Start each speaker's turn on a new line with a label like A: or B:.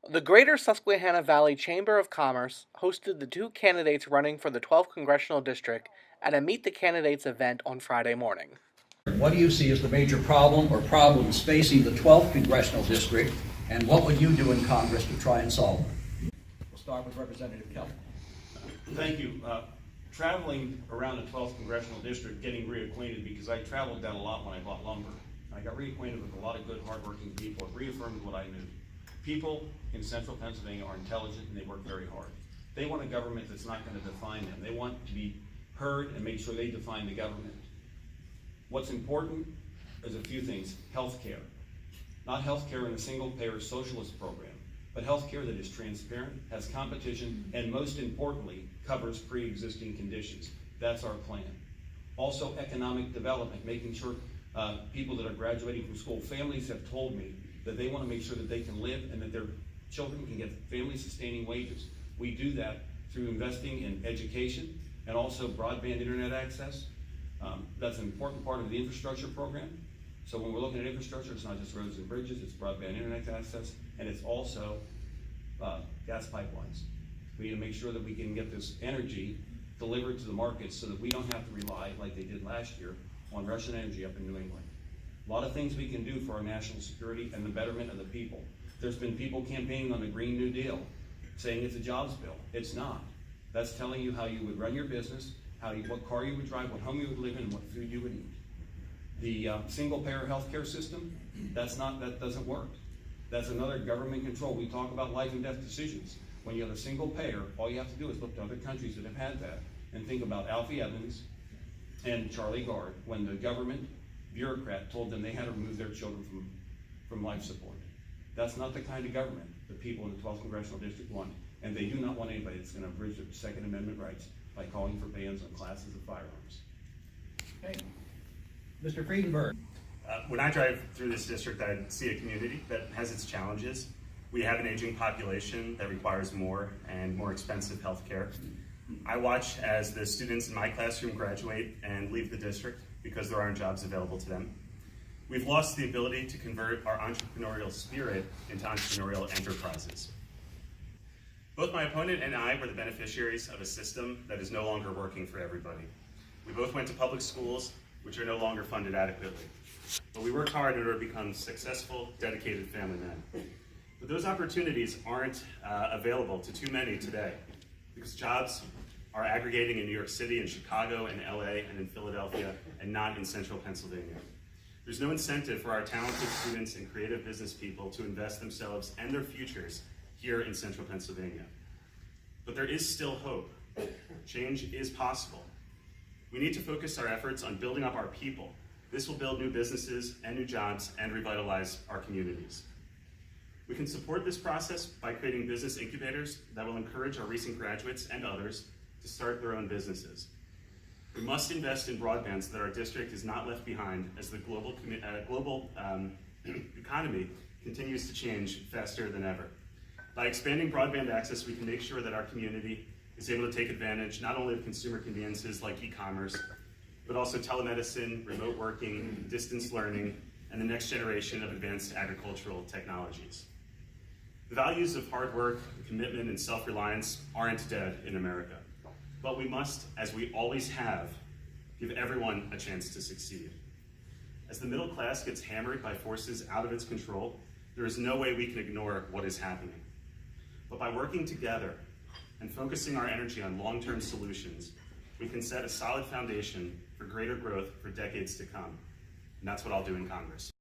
A: The Greater Susquehanna Valley Chamber of Commerce hosted the two candidates running for the 12th Congressional District at a Meet the Candidates event on Friday morning.
B: What do you see as the major problem or problems facing the 12th Congressional District, and what would you do in Congress to try and solve them? We'll start with Representative Keller.
C: Thank you. Traveling around the 12th Congressional District, getting reacquainted, because I traveled down a lot when I bought lumber. I got reacquainted with a lot of good, hardworking people. It reaffirmed what I knew. People in central Pennsylvania are intelligent and they work very hard. They want a government that's not going to define them. They want to be heard and make sure they define the government. What's important is a few things. Health care. Not health care in a single-payer socialist program, but health care that is transparent, has competition, and most importantly, covers pre-existing conditions. That's our plan. Also, economic development, making sure people that are graduating from school, families have told me that they want to make sure that they can live and that their children can get family-sustaining wages. We do that through investing in education and also broadband internet access. That's an important part of the infrastructure program. So when we're looking at infrastructure, it's not just roads and bridges, it's broadband internet access, and it's also gas pipelines. We need to make sure that we can get this energy delivered to the markets so that we don't have to rely, like they did last year, on Russian energy up in New England. A lot of things we can do for our national security and the betterment of the people. There's been people campaigning on the Green New Deal, saying it's a jobs bill. It's not. That's telling you how you would run your business, what car you would drive, what home you would live in, what food you would eat. The single-payer healthcare system, that doesn't work. That's another government control. We talk about life and death decisions. When you have a single payer, all you have to do is look to other countries that have had that and think about Alfie Evans and Charlie Gard when the government bureaucrat told them they had to remove their children from life support. That's not the kind of government the people in the 12th Congressional District want, and they do not want anybody that's going to abridge their Second Amendment rights by calling for bans on classes of firearms.
B: Okay. Mr. Friedenberg.
D: When I drive through this district, I see a community that has its challenges. We have an aging population that requires more and more expensive health care. I watch as the students in my classroom graduate and leave the district because there aren't jobs available to them. We've lost the ability to convert our entrepreneurial spirit into entrepreneurial enterprises. Both my opponent and I were the beneficiaries of a system that is no longer working for everybody. We both went to public schools, which are no longer funded adequately. But we worked hard in order to become successful, dedicated family men. But those opportunities aren't available to too many today because jobs are aggregating in New York City and Chicago and LA and in Philadelphia and not in central Pennsylvania. There's no incentive for our talented students and creative business people to invest themselves and their futures here in central Pennsylvania. But there is still hope. Change is possible. We need to focus our efforts on building up our people. This will build new businesses and new jobs and revitalize our communities. We can support this process by creating business incubators that will encourage our recent graduates and others to start their own businesses. We must invest in broadband so that our district is not left behind as the global economy continues to change faster than ever. By expanding broadband access, we can make sure that our community is able to take advantage not only of consumer conveniences like e-commerce, but also telemedicine, remote working, distance learning, and the next generation of advanced agricultural technologies. The values of hard work, commitment, and self-reliance aren't dead in America, but we must, as we always have, give everyone a chance to succeed. As the middle class gets hammered by forces out of its control, there is no way we can ignore what is happening. But by working together and focusing our energy on long-term solutions, we can set a solid foundation for greater growth for decades to come. And that's what I'll do in Congress.